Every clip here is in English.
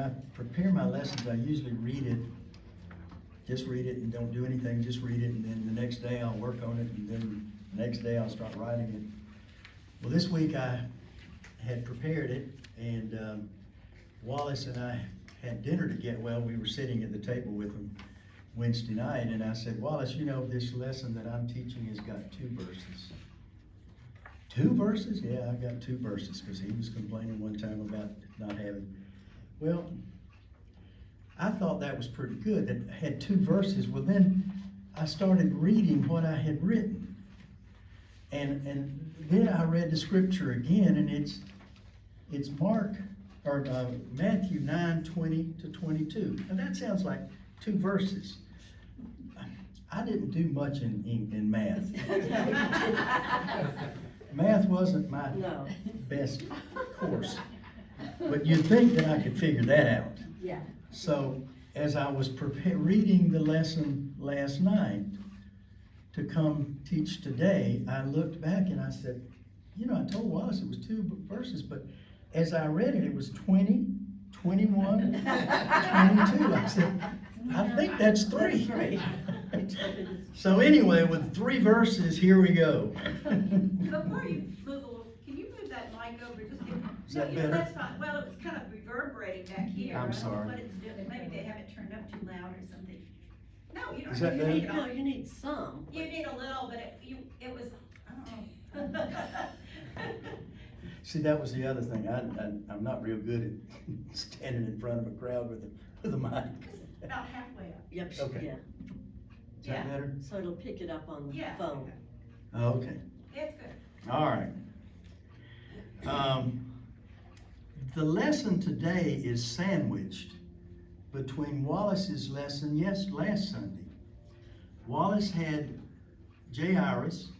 I prepare my lessons, I usually read it, just read it and don't do anything, just read it, and then the next day I'll work on it, and then the next day I'll start writing it. Well, this week I had prepared it, and Wallace and I had dinner together. Well, we were sitting at the table with him Wednesday night, and I said, Wallace, you know, this lesson that I'm teaching has got 2 verses. 2 verses? Yeah, I got 2 verses, because he was complaining one time about not having. Well, I thought that was pretty good, that it had 2 verses. Well, then I started reading what I had written. And then I read the scripture again, and it's Matthew 9:20-22. And that sounds like 2 verses. I didn't do much in math. Math wasn't my best course. But you'd think that I could figure that out. Yeah. So as I was reading the lesson last night to come teach today, I looked back and I said, you know, I told Wallace it was 2 verses, but as I read it, it was 20, 21, 22. I said, I think that's 3. So anyway, with 3 verses, here we go. Before you move a little, can you move that mic over just Is that yeah, better? that's fine. Well, it was kind of reverberating back here. I'm I don't know sorry. what it's doing. Maybe they have it turned up too loud or something. No, you don't Is have that to better? take it No, off. you need some. You need a little, but it was, I don't know. See, that was the other thing. I'm not real good at standing in front of a crowd with a mic. About halfway up. Yep, Okay. yeah. Is that Yeah. better? So it'll pick it up on the Yeah. phone. Oh, okay. It's good. All right. The lesson today is sandwiched between Wallace's lesson last Sunday. Wallace had Jairus,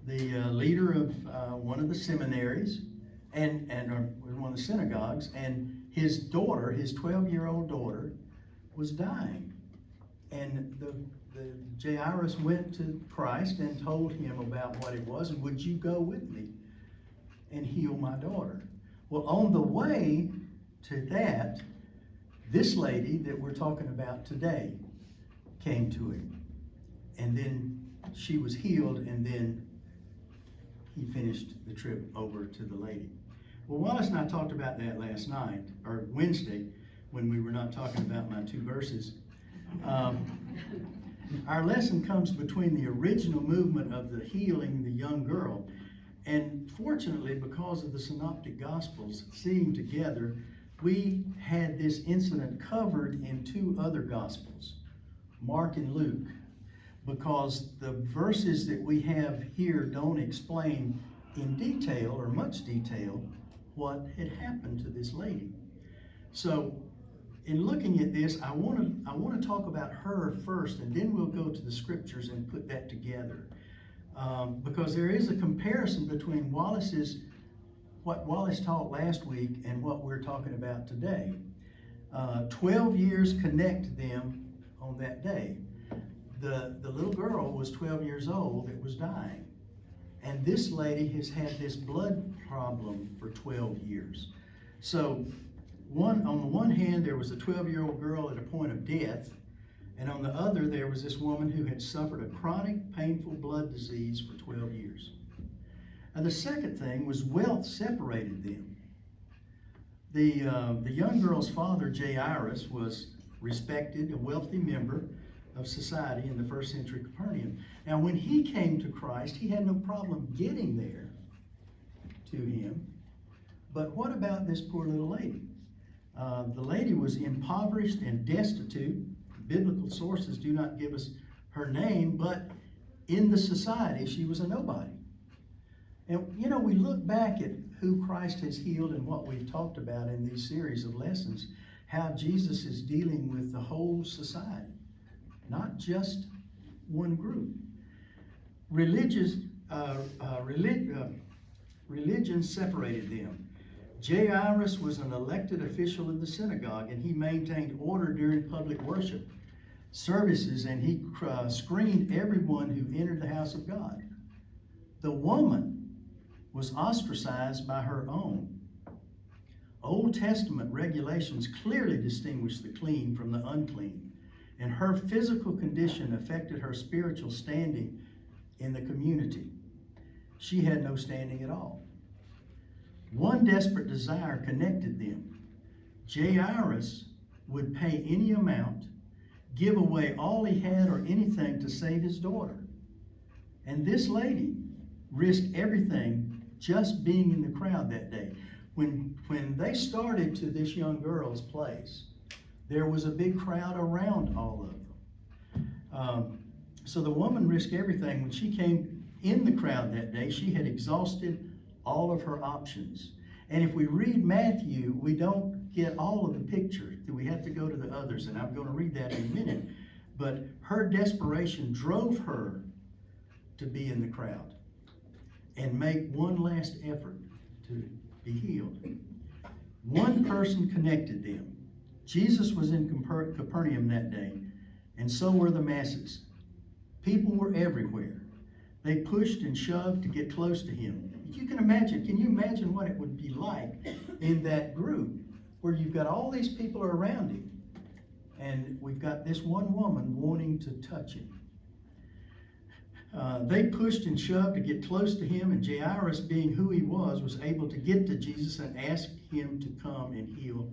the leader of one of the seminaries and one of the synagogues, and his daughter, his 12-year-old daughter, was dying. And the Jairus went to Christ and told him about what it was, and would you go with me and heal my daughter? Well, on the way to that, this lady that we're talking about today came to him. And then she was healed, and then he finished the trip over to the lady. Well, Wallace and I talked about that last night, or Wednesday, when we were not talking about my 2 verses. Our lesson comes between the original movement of the healing the young girl, and fortunately, because of the Synoptic Gospels seeing together, we had this incident covered in 2 other Gospels, Mark and Luke, because the verses that we have here don't explain in detail, or much detail, what had happened to this lady. So in looking at this, I want to talk about her first, and then we'll go to the scriptures and put that together. Because there is a comparison between what Wallace taught last week and what we're talking about today. 12 years connect them on that day. The little girl was 12 years old that was dying. And this lady has had this blood problem for 12 years. So on the one hand, there was a 12-year-old girl at a point of death, and on the other, there was this woman who had suffered a chronic, painful blood disease for 12 years. And the second thing was wealth separated them. The young girl's father, Jairus, was respected, a wealthy member of society in the 1st century Capernaum. Now, when he came to Christ, he had no problem getting there to him. But what about this poor little lady? The lady was impoverished and destitute. Biblical sources do not give us her name, but in the society, she was a nobody. And, you know, we look back at who Christ has healed and what we've talked about in these series of lessons, how Jesus is dealing with the whole society, not just one group. Religion separated them. Jairus was an elected official in the synagogue, and he maintained order during public worship services, and he screened everyone who entered the house of God. The woman was ostracized by her own Old Testament regulations clearly distinguished the clean from the unclean, and her physical condition affected her spiritual standing in the community. She had no standing at all. One desperate desire connected them. Jairus would pay any amount, give away all he had or anything to save his daughter. And this lady risked everything just being in the crowd that day. When they started to this young girl's place, there was a big crowd around all of them. So the woman risked everything. When she came in the crowd that day, she had exhausted all of her options. And if we read Matthew, we don't get all of the picture. We have to go to the others, and I'm going to read that in a minute. But her desperation drove her to be in the crowd and make one last effort to be healed. One person connected them. Jesus was in Capernaum that day, and so were the masses. People were everywhere. They pushed and shoved to get close to him. If you can you imagine what it would be like in that group where you've got all these people around him, and we've got this one woman wanting to touch him. They pushed and shoved to get close to him, and Jairus, being who he was able to get to Jesus and ask him to come and heal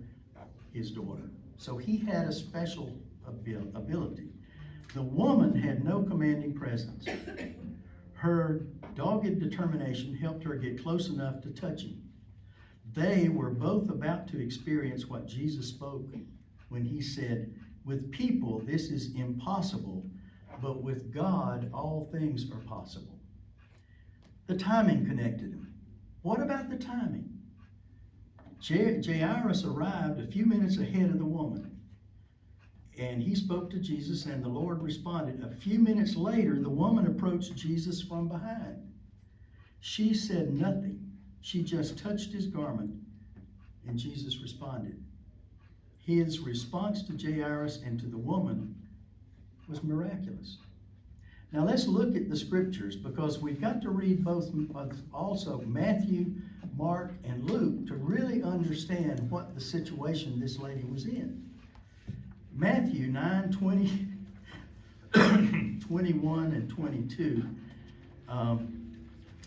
his daughter. So he had a special ability. The woman had no commanding presence. Her dogged determination helped her get close enough to touch him. They were both about to experience what Jesus spoke when he said, "With people this is impossible, but with God all things are possible." The timing connected them. What about the timing? Jairus arrived a few minutes ahead of the woman, and he spoke to Jesus, and the Lord responded. A few minutes later, the woman approached Jesus from behind. She said nothing. She just touched his garment, and Jesus responded. His response to Jairus and to the woman was miraculous. Now let's look at the scriptures, because we've got to read both, also Matthew, Mark, and Luke to really understand what the situation this lady was in. Matthew 9, 20, 21, and 22.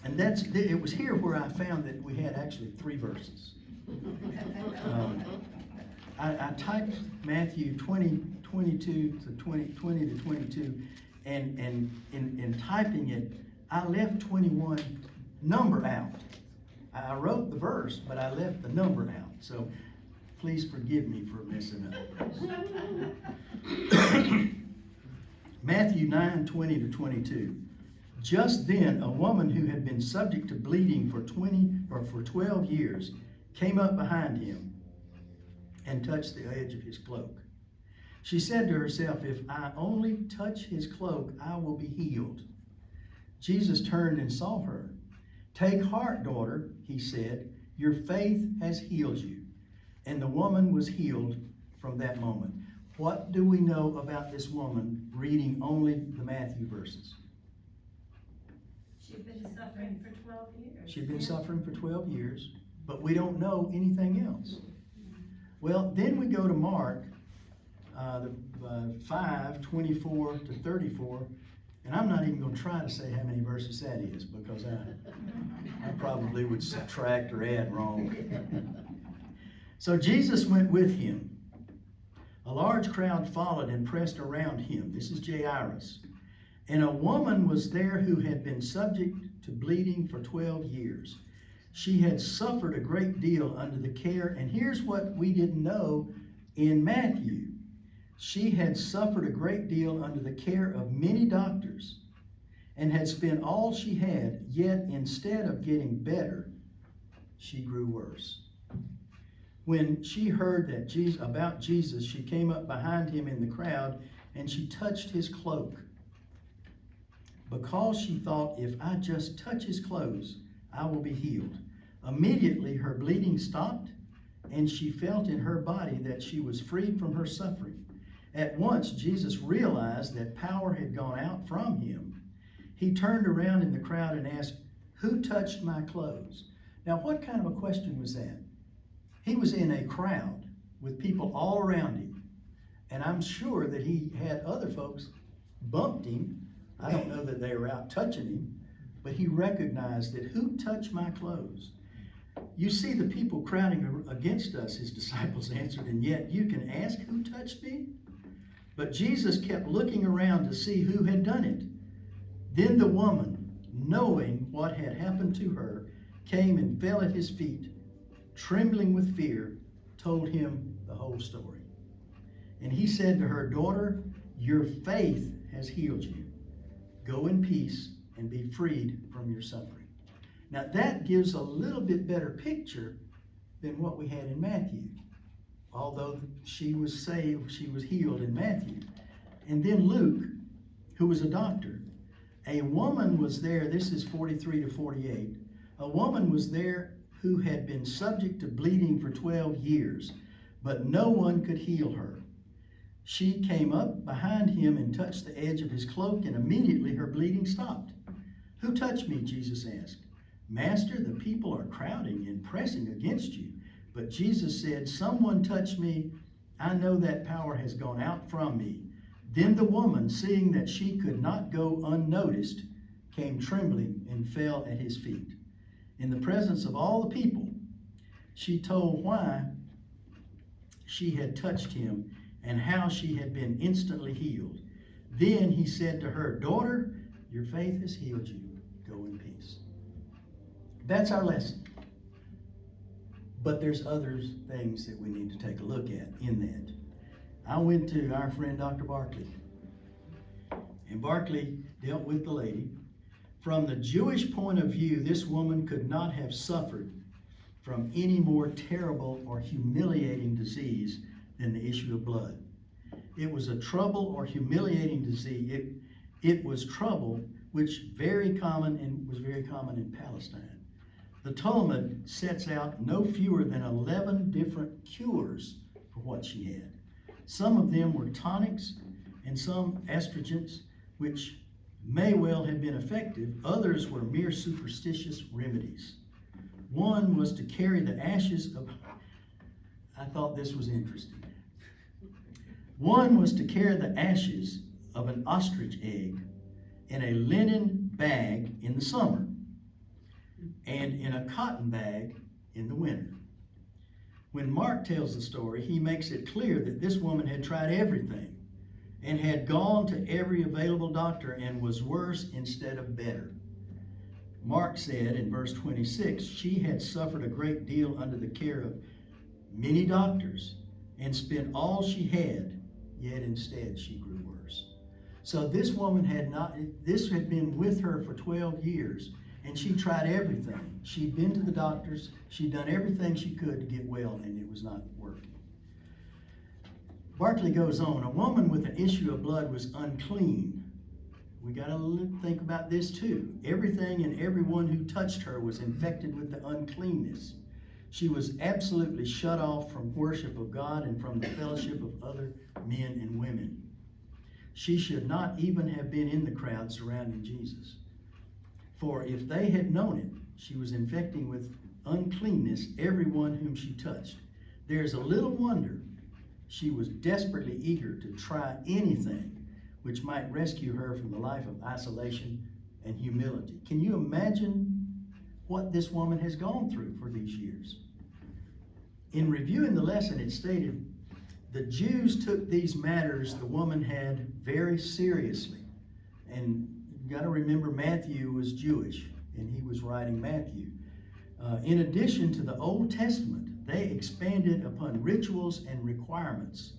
And it was here where I found that we had actually 3 verses. I typed Matthew 20, 22 to 20 to 22, and in typing it, I left 21 number out. I wrote the verse, but I left the number out. So please forgive me for messing up. Matthew 9, 20 to 22. Just then, a woman who had been subject to bleeding for 12 years came up behind him and touched the edge of his cloak. She said to herself, "If I only touch his cloak, I will be healed." Jesus turned and saw her. "Take heart, daughter," he said, "your faith has healed you." And the woman was healed from that moment. What do we know about this woman reading only the Matthew verses? She'd been suffering for 12 years. She'd been suffering for 12 years, but we don't know anything else. Well, then we go to Mark 5, 24 to 34, and I'm not even going to try to say how many verses that is, because I probably would subtract or add wrong. So Jesus went with him. A large crowd followed and pressed around him. This is Jairus. And a woman was there who had been subject to bleeding for 12 years. She had suffered a great deal under the care, and here's what we didn't know in Matthew. She had suffered a great deal under the care of many doctors and had spent all she had, yet instead of getting better, she grew worse. When she heard about Jesus, she came up behind him in the crowd and she touched his cloak, because she thought, "If I just touch his clothes, I will be healed." Immediately her bleeding stopped, and she felt in her body that she was freed from her suffering. At once Jesus realized that power had gone out from him. He turned around in the crowd and asked, "Who touched my clothes?" Now, what kind of a question was that? He was in a crowd with people all around him. And I'm sure that he had other folks bumped him. I don't know that they were out touching him, but he recognized that who touched my clothes? You see the people crowding against us, his disciples answered, and yet you can ask who touched me? But Jesus kept looking around to see who had done it. Then the woman, knowing what had happened to her, came and fell at his feet, trembling with fear, told him the whole story. And he said to her, "Daughter, your faith has healed you. Go in peace and be freed from your suffering." Now that gives a little bit better picture than what we had in Matthew. Although she was saved, she was healed in Matthew. And then Luke, who was a doctor, a woman was there, this is 43 to 48, a woman was there who had been subject to bleeding for 12 years, but no one could heal her. She came up behind him and touched the edge of his cloak, and immediately her bleeding stopped. "Who touched me?" Jesus asked. "Master, the people are crowding and pressing against you." But Jesus said, "Someone touched me. I know that power has gone out from me." Then the woman, seeing that she could not go unnoticed, came trembling and fell at his feet. In the presence of all the people, she told why she had touched him and how she had been instantly healed. Then he said to her, "Daughter, your faith has healed you. Go in peace." That's our lesson. But there's other things that we need to take a look at in that. I went to our friend Dr. Barkley, and Barkley dealt with the lady. From the Jewish point of view, this woman could not have suffered from any more terrible or humiliating disease than the issue of blood. It was a trouble or humiliating disease. It was trouble which was very common in Palestine. The Talmud sets out no fewer than 11 different cures for what she had. Some of them were tonics and some estrogens, which may well have been effective. Others were mere superstitious remedies. One was to carry the ashes of, I thought this was interesting. One was to carry the ashes of an ostrich egg in a linen bag in the summer and in a cotton bag in the winter. When Mark tells the story, he makes it clear that this woman had tried everything and had gone to every available doctor and was worse instead of better. Mark said in verse 26, she had suffered a great deal under the care of many doctors and spent all she had, yet instead she grew worse. So this woman this had been with her for 12 years, and she tried everything. She'd been to the doctors, she'd done everything she could to get well, and it was not working. Barkley goes on, a woman with an issue of blood was unclean. We got to think about this too. Everything and everyone who touched her was infected with the uncleanness. She was absolutely shut off from worship of God and from the fellowship of other men and women. She should not even have been in the crowd surrounding Jesus. For if they had known it, she was infecting with uncleanness everyone whom she touched. There is a little wonder she was desperately eager to try anything which might rescue her from the life of isolation and humility. Can you imagine what this woman has gone through for these years? In reviewing the lesson, it stated, the Jews took these matters the woman had very seriously. And you got to remember, Matthew was Jewish, and he was writing Matthew. In addition to the Old Testament, they expanded upon rituals and requirements.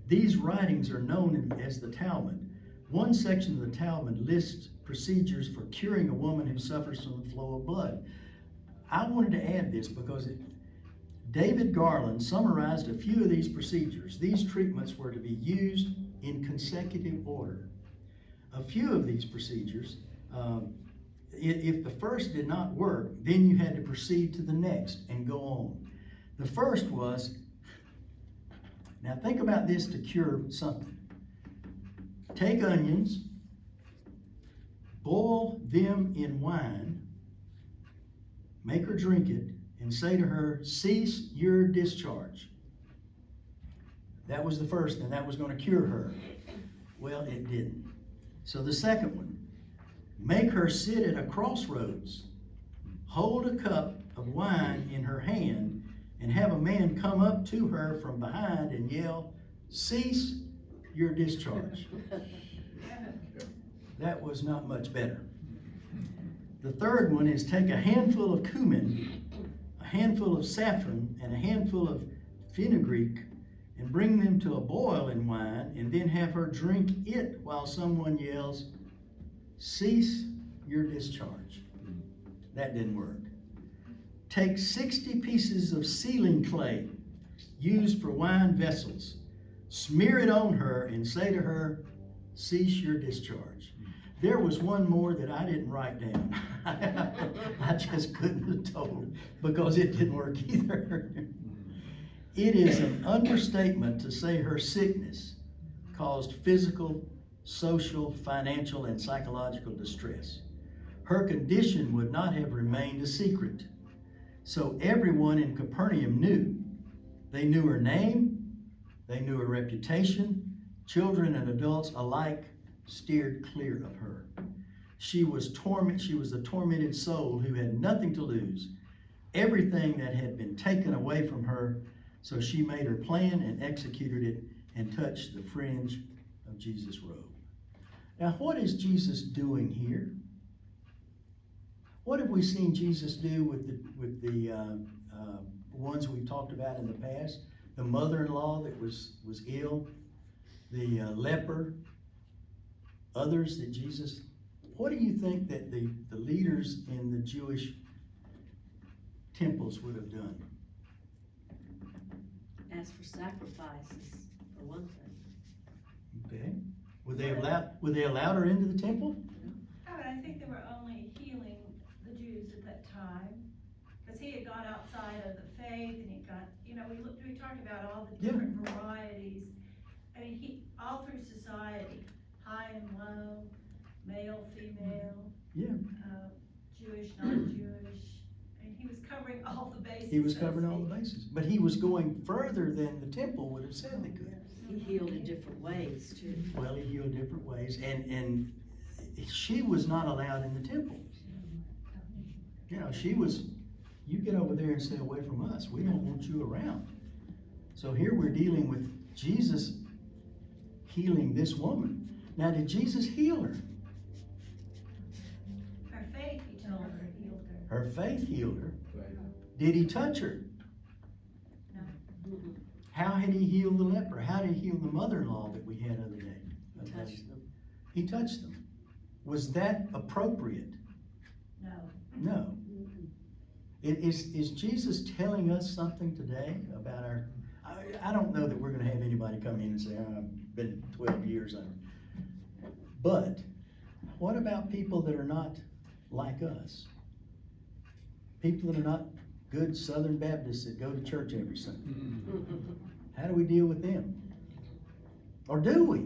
These writings are known as the Talmud. One section of the Talmud lists procedures for curing a woman who suffers from the flow of blood. I wanted to add this because David Garland summarized a few of these procedures. These treatments were to be used in consecutive order. A few of these procedures, if the first did not work, then you had to proceed to the next and go on. The first was, now think about this to cure something. Take onions, boil them in wine, make her drink it, and say to her, cease your discharge. That was the first, and that was going to cure her. Well, it didn't. So the second one, make her sit at a crossroads, hold a cup of wine in her hand, and have a man come up to her from behind and yell, cease your discharge. That was not much better. The third one is take a handful of cumin, a handful of saffron, and a handful of fenugreek, and bring them to a boil in wine, and then have her drink it while someone yells, cease your discharge. That didn't work. Take 60 pieces of sealing clay used for wine vessels, smear it on her, and say to her, cease your discharge. There was one more that I didn't write down. I just couldn't have told because it didn't work either. It is an understatement to say her sickness caused physical, social, financial, and psychological distress. Her condition would not have remained a secret. So everyone in Capernaum knew. They knew her name, they knew her reputation. Children and adults alike steered clear of her. She was a tormented soul who had nothing to lose, everything that had been taken away from her. So she made her plan and executed it and touched the fringe of Jesus' robe. Now, what is Jesus doing here? What have we seen Jesus do with the ones we've talked about in the past? The mother-in-law that was ill, the leper, others that Jesus. What do you think that the leaders in the Jewish temples would have done? Ask for sacrifices, for one thing. Okay. Would they allow her into the temple? Oh, but I think they were only healing the Jews at that time, because he had gone outside of the faith, and he got, we talked about all the different varieties. I mean, all through society, high and low, male, female, Jewish, non-Jewish. I mean, he was covering all the bases. He was covering all the bases. But he was going further than the temple would have said they could. He healed in different ways too. Well, he healed different ways, and she was not allowed in the temple. You get over there and stay away from us. We don't want you around. So here we're dealing with Jesus healing this woman. Now, did Jesus heal her? Her faith, he told her, healed her. Her faith healed her. Did he touch her? No. How had he healed the leper? How did he heal the mother-in-law that we had the other day? He touched them. He touched them. Was that appropriate? No. No. Is Jesus telling us something today about I don't know that we're going to have anybody come in and say, I've been 12 years. But what about people that are not like us? People that are not good Southern Baptists that go to church every Sunday. How do we deal with them? Or do we?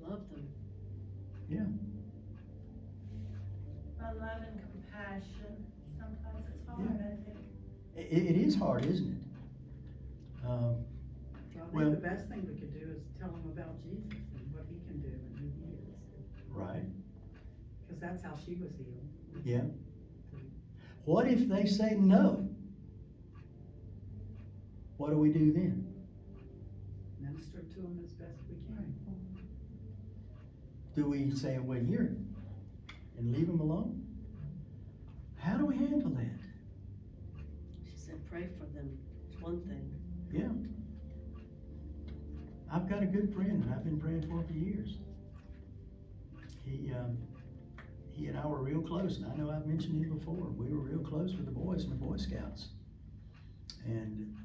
Love them. Yeah. By love and compassion, sometimes it's hard, I think. It is hard, isn't it? I think the best thing we could do is tell them about Jesus and what he can do and who he is. Right. Because that's how she was healed. Yeah. What if they say no? What do we do then? Minister to them as best we can. Do we say, well, here, and leave them alone? How do we handle that? She said, pray for them. It's one thing. Yeah. I've got a good friend that I've been praying for years. He and I were real close, and I know I've mentioned him before. We were real close with the boys in the Boy Scouts. And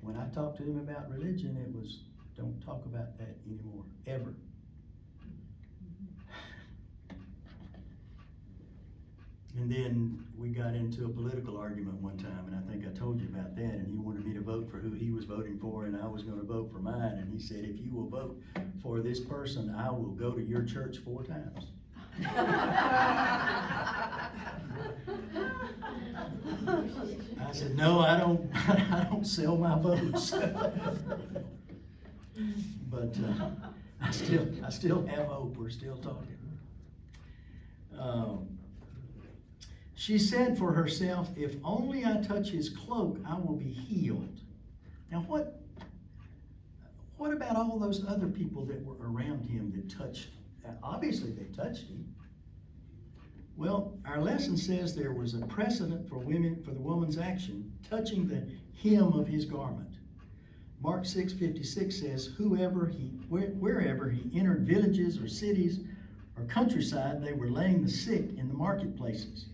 when I talked to him about religion, it was, don't talk about that anymore, ever. And then we got into a political argument one time, and I think I told you about that, and he wanted me to vote for who he was voting for, and I was going to vote for mine, and he said, if you will vote for this person, I will go to your church 4 times. I said, no, I don't, I don't sell my votes. But I still have hope. We're still talking. She said for herself, if only I touch his cloak, I will be healed. Now what about all those other people that were around him that touched? Obviously they touched him. Well, our lesson says there was a precedent for the woman's action, touching the hem of his garment. Mark 6:56 says, wherever he entered villages or cities or countryside, they were laying the sick in the marketplaces,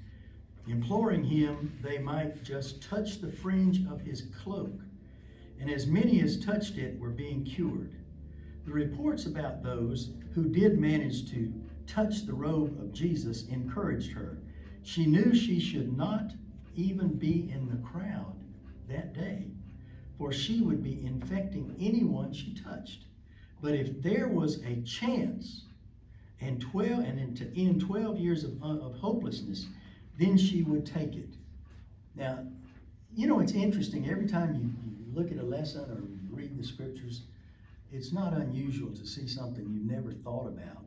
imploring him they might just touch the fringe of his cloak. And as many as touched it were being cured. The reports about those who did manage to touch the robe of Jesus encouraged her. She knew she should not even be in the crowd that day, for she would be infecting anyone she touched. But if there was a chance to end 12 years of hopelessness, then she would take it. Now, you know, it's interesting. Every time you look at a lesson or read the scriptures, it's not unusual to see something you've never thought about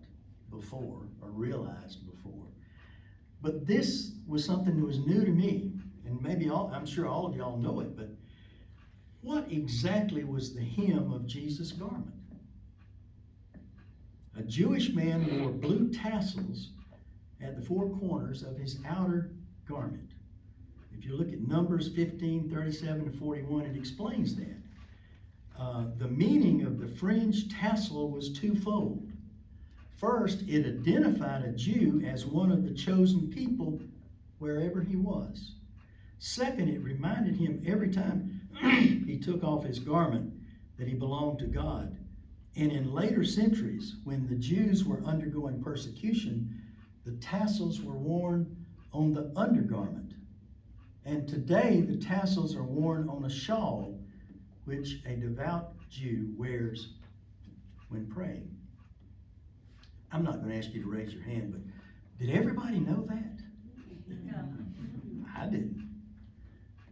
before or realized before. But this was something that was new to me, and maybe I'm sure all of y'all know it, but what exactly was the hem of Jesus' garment? A Jewish man wore blue tassels at the four corners of his outer garment. If you look at Numbers 15:37-41, it explains that. The meaning of the fringe tassel was twofold. First, it identified a Jew as one of the chosen people wherever he was. Second, it reminded him every time he took off his garment that he belonged to God. And in later centuries, when the Jews were undergoing persecution, the tassels were worn on the undergarment. And today, the tassels are worn on a shawl, which a devout Jew wears when praying. I'm not going to ask you to raise your hand, but did everybody know that? Yeah. I didn't.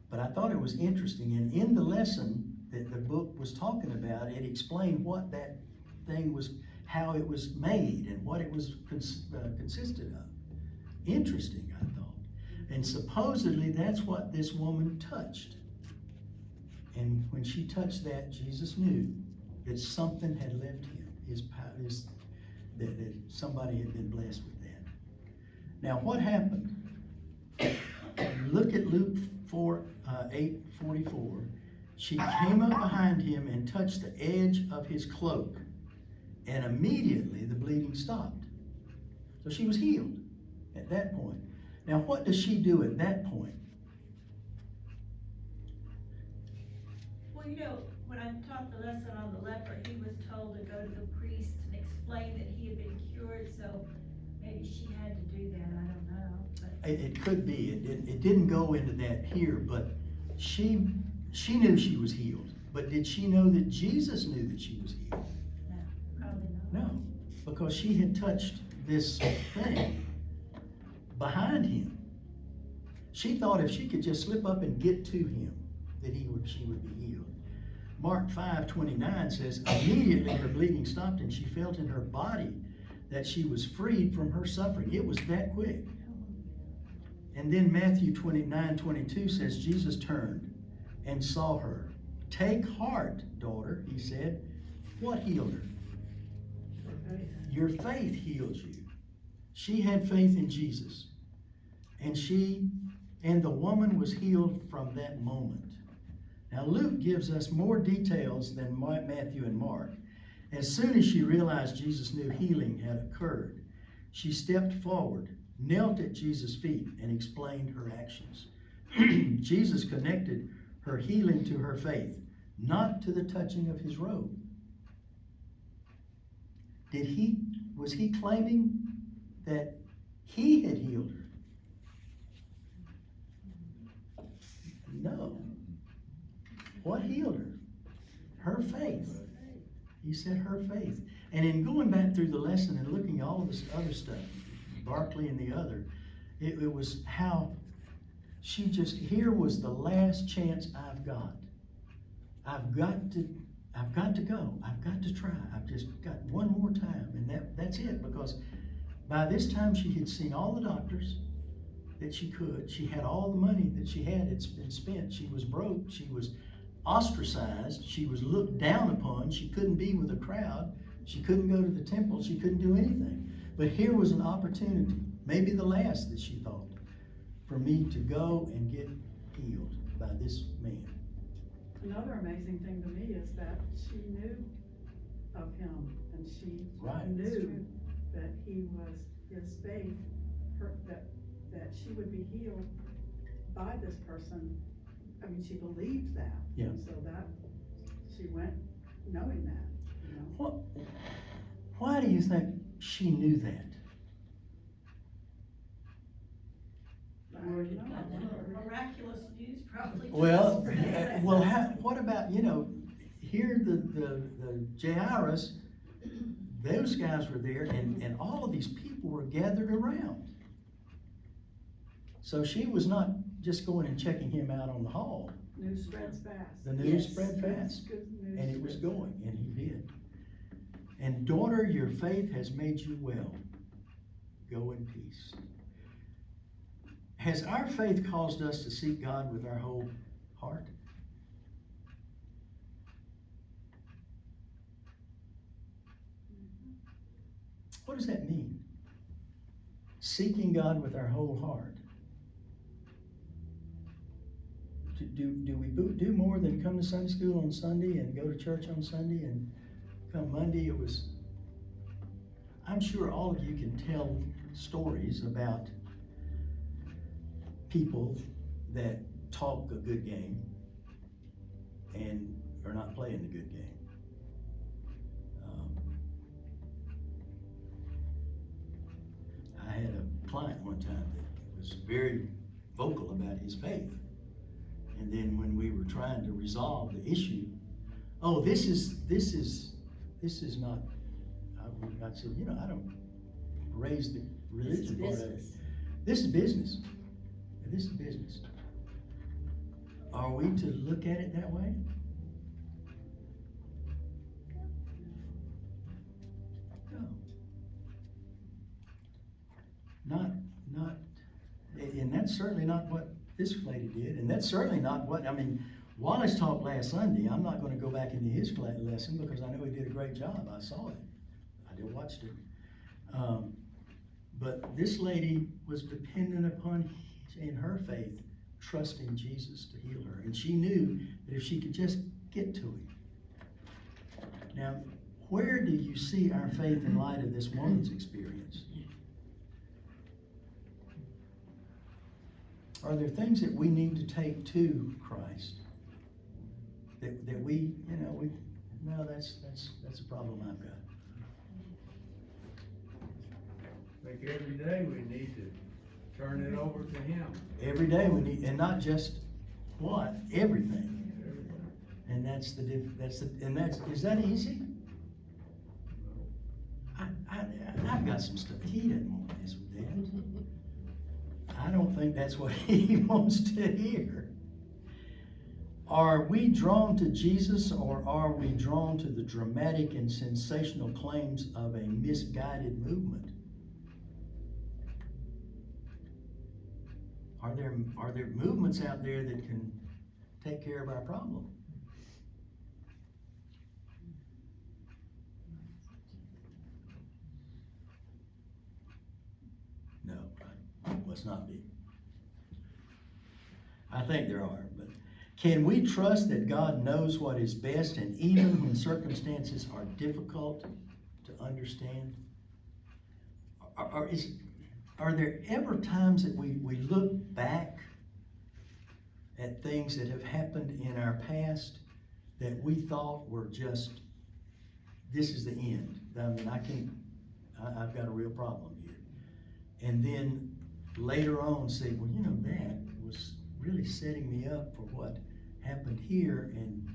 But I thought it was interesting. And in the lesson that the book was talking about, it explained what that thing was, how it was made, and what it was consisted of. Interesting, I thought. And supposedly that's what this woman touched. And when she touched that, Jesus knew that something had left him. That somebody had been blessed with that. Now, what happened? Look at Luke 8:44. She came up behind him and touched the edge of his cloak, and immediately the bleeding stopped. So she was healed at that point. Now, what does she do at that point? Well, you know, when I taught the lesson on the leper, he was told to go to the priest and explain that he had been cured, so maybe she had to do that, I don't know. But It could be. It didn't go into that here, but she knew she was healed. But did she know that Jesus knew that she was healed? no, probably not. No, because she had touched this thing behind him. She thought if she could just slip up and get to him, that she would be healed. Mark 5:29 says, immediately her bleeding stopped and she felt in her body that she was freed from her suffering. It was that quick. And then Matthew 29:22 says, Jesus turned and saw her. Take heart, daughter, he said. What healed her? Your faith healed you. She had faith in Jesus. And the woman was healed from that moment. Now Luke gives us more details than Matthew and Mark. As soon as she realized Jesus knew healing had occurred, she stepped forward, knelt at Jesus' feet, and explained her actions. Jesus connected her healing to her faith, not to the touching of his robe. Was he claiming that he had healed her? No. What healed her? Her faith. He said her faith. And in going back through the lesson and looking at all of this other stuff, Barkley and the other. It was how she just, here was the last chance I've got. I've got to go. I've got to try. I've just got one more time, and that's it. Because by this time she had seen all the doctors that she could. She had all the money that she had. It's been spent. She was broke. She was ostracized. She was looked down upon. She couldn't be with a crowd. She couldn't go to the temple. She couldn't do anything. But here was an opportunity, maybe the last that she thought, for me to go and get healed by this man. Another amazing thing to me is that she knew of him, and she Right. knew that he was, his faith, that she would be healed by this person. I mean, she believed that. Yeah. And so that, she went knowing that, you know. Why do you think she knew that? I don't know. Miraculous news probably. Well, spread. what about, here the Jairus, those guys were there, and all of these people were gathered around. So she was not just going and checking him out on the hall. News spreads fast. The news Yes. spread fast, Good news and it was spreads going, and he did. And daughter, your faith has made you well. Go in peace. Has our faith caused us to seek God with our whole heart? What does that mean? Seeking God with our whole heart. Do we do more than come to Sunday school on Sunday and go to church on Sunday, and come Monday it was... I'm sure all of you can tell stories about people that talk a good game and are not playing the good game. I had a client one time that was very vocal about his faith. And then when we were trying to resolve the issue, oh, this is not, I said, I don't raise the religion part of it. business. This is business. This is business. Are we to look at it that way? No. Not, and that's certainly not what this lady did, and that's certainly not what, Wallace talked last Sunday. I'm not gonna go back into his lesson because I know he did a great job. I saw it. I did watched it. But this lady was dependent upon, in her faith, trusting Jesus to heal her. And she knew that if she could just get to him. Now, where do you see our faith in light of this woman's experience? Are there things that we need to take to Christ? That we, no, that's a problem I've got. Like every day we need to turn it over to him. Every day we need, and not just what, everything. And is that easy? I've got some stuff, he doesn't want this with that. I don't think that's what he wants to hear. Are we drawn to Jesus, or are we drawn to the dramatic and sensational claims of a misguided movement? Are there movements out there that can take care of our problem? No, must not be. I think there are, but can we trust that God knows what is best, and even when circumstances are difficult to understand? Are there ever times that we look back at things that have happened in our past that we thought were just, this is the end? I've got a real problem here. And then later on say, well, that was really setting me up for what happened here, and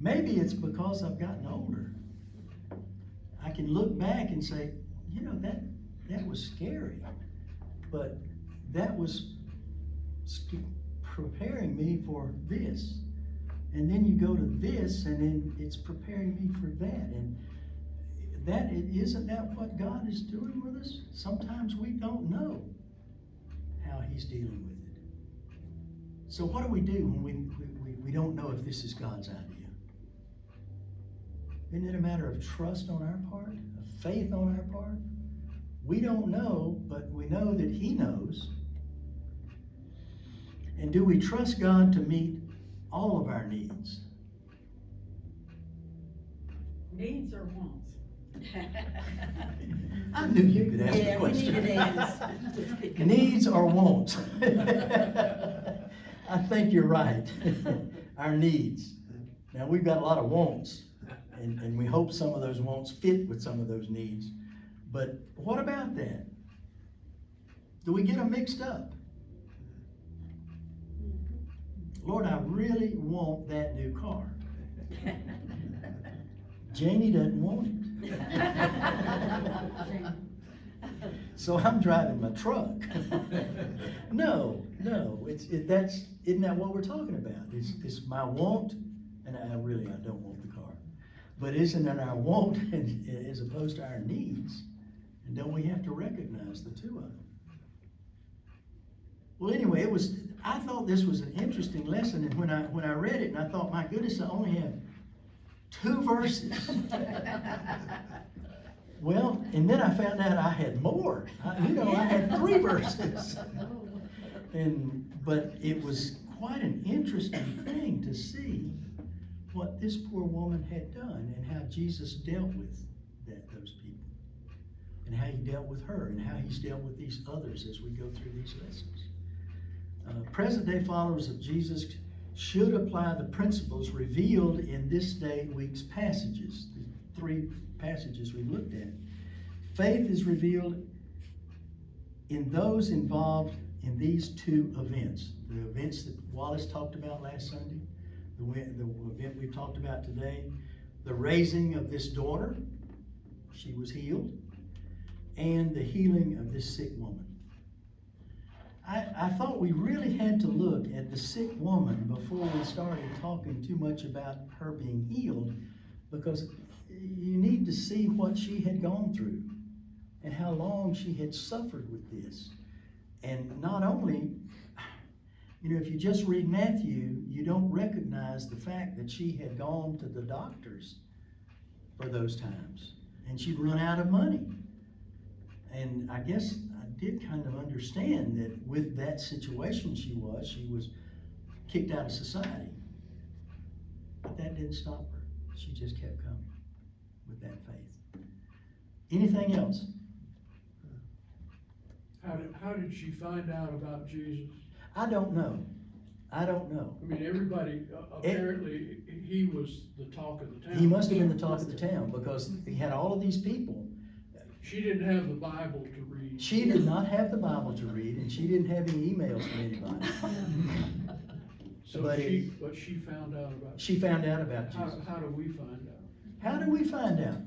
maybe it's because I've gotten older. I can look back and say, that was scary. but that was preparing me for this. And then you go to this, and then it's preparing me for that. And isn't that what God is doing with us? Sometimes we don't know how He's dealing with it. So what do we do when we don't know if this is God's idea? Isn't it a matter of trust on our part, of faith on our part? We don't know, but we know that He knows. And do we trust God to meet all of our needs? Needs or wants? I knew you could ask the Yeah, we question. needed Ann's. Needs or wants? I think you're right. Our needs. Now, we've got a lot of wants, and we hope some of those wants fit with some of those needs. But what about that? Do we get them mixed up? Lord, I really want that new car. Janie doesn't want it. So I'm driving my truck. No, isn't that what we're talking about? It's my want, and I don't want the car. But isn't it our want as opposed to our needs? And don't we have to recognize the two of them? Well, anyway, I thought this was an interesting lesson, and when I read it, and I thought, my goodness, I only have 2 verses. Well, and then I found out I had more. I had 3 verses. But it was quite an interesting thing to see what this poor woman had done and how Jesus dealt with those people, and how He dealt with her, and how He's dealt with these others as we go through these lessons. Present-day followers of Jesus should apply the principles revealed in this week's passages, the 3 passages we looked at. Faith is revealed in those involved in these 2 events. The events that Wallace talked about last Sunday, the event we've talked about today, the raising of this daughter, she was healed, and the healing of this sick woman. I thought we really had to look at the sick woman before we started talking too much about her being healed, because you need to see what she had gone through and how long she had suffered with this. And not only, if you just read Matthew, you don't recognize the fact that she had gone to the doctors for those times, and she'd run out of money. And I guess I did kind of understand that with that situation she was kicked out of society. But that didn't stop her. She just kept coming with that faith. Anything else? How did she find out about Jesus? I don't know. I mean, everybody, apparently, he was the talk of the town. He must have been the talk of the town, because he had all of these people. She didn't have the Bible to read. She did not have the Bible to read, and she didn't have any emails from anybody. So But she found out about. She found out about Jesus. How do we find out? How do we find out?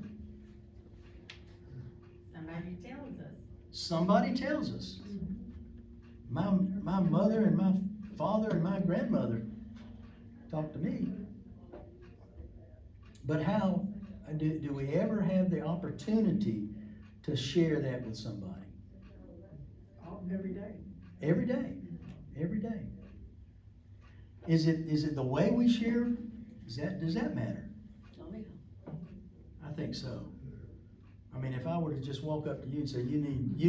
Somebody tells us. Somebody tells us. My mother and my father and my grandmother talked to me. But how do we ever have the opportunity to share that with somebody? Every day. Every day. Every day. Is it the way we share? Does that matter? Oh, yeah. I think so. I mean, if I were to just walk up to you and say, you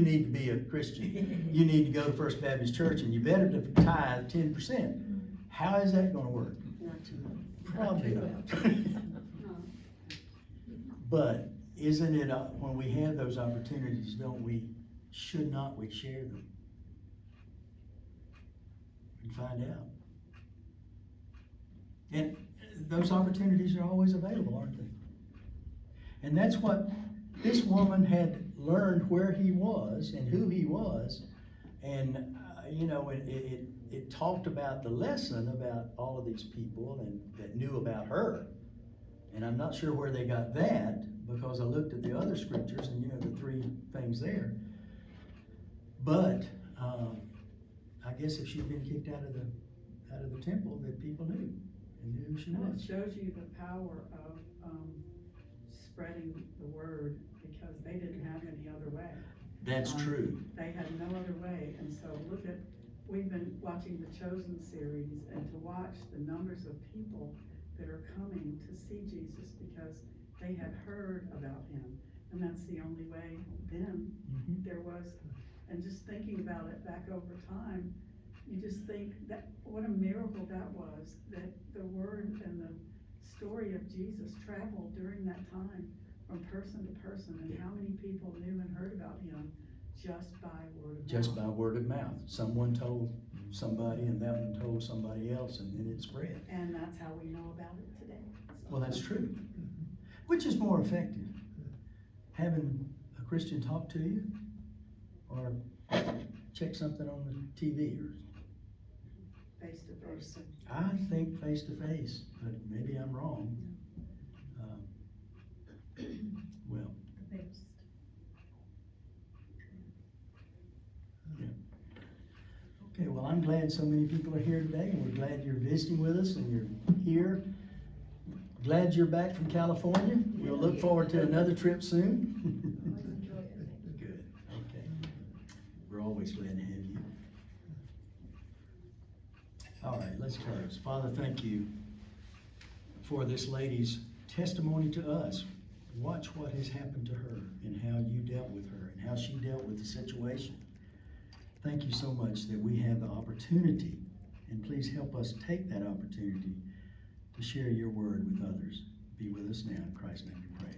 need to be a Christian, you need to go to First Baptist Church, and you better to tithe 10%. How is that going to work? Not too much. Probably not. But isn't it, when we have those opportunities, should not we share them? And find out. And those opportunities are always available, aren't they? And that's what this woman had learned, where he was and who he was. And, it talked about the lesson about all of these people and that knew about her. And I'm not sure where they got that, because I looked at the other scriptures and, the 3 things there. But I guess if she'd been kicked out of the temple, that people knew and knew who she Well, it was. shows you the power of, spreading the word, because they didn't have any other way. That's true. They had no other way, and so look at, we've been watching the Chosen series, and to watch the numbers of people that are coming to see Jesus because they had heard about him, and that's the only way then Mhm. there was. And just thinking about it back over time, you just think that, what a miracle that was, that the word and the story of Jesus traveled during that time from person to person, and how many people knew and heard about him just by word of mouth. Just by word of mouth. Someone told somebody and that one told somebody else and then it spread. And that's how we know about it today. So- Well, that's true. Which is more effective? Having a Christian talk to you or check something on the TV or Face to face. I think face to face, but maybe I'm wrong. Well, yeah. Okay, well, I'm glad so many people are here today, and we're glad you're visiting with us and you're here. Glad you're back from California. We'll look forward to another trip soon. Good, okay. We're always glad to have you. All right, let's close. Father, thank you for this lady's testimony to us. Watch what has happened to her and how you dealt with her and how she dealt with the situation. Thank you so much that we have the opportunity, and please help us take that opportunity to share your word with others. Be with us now. In Christ's name we pray.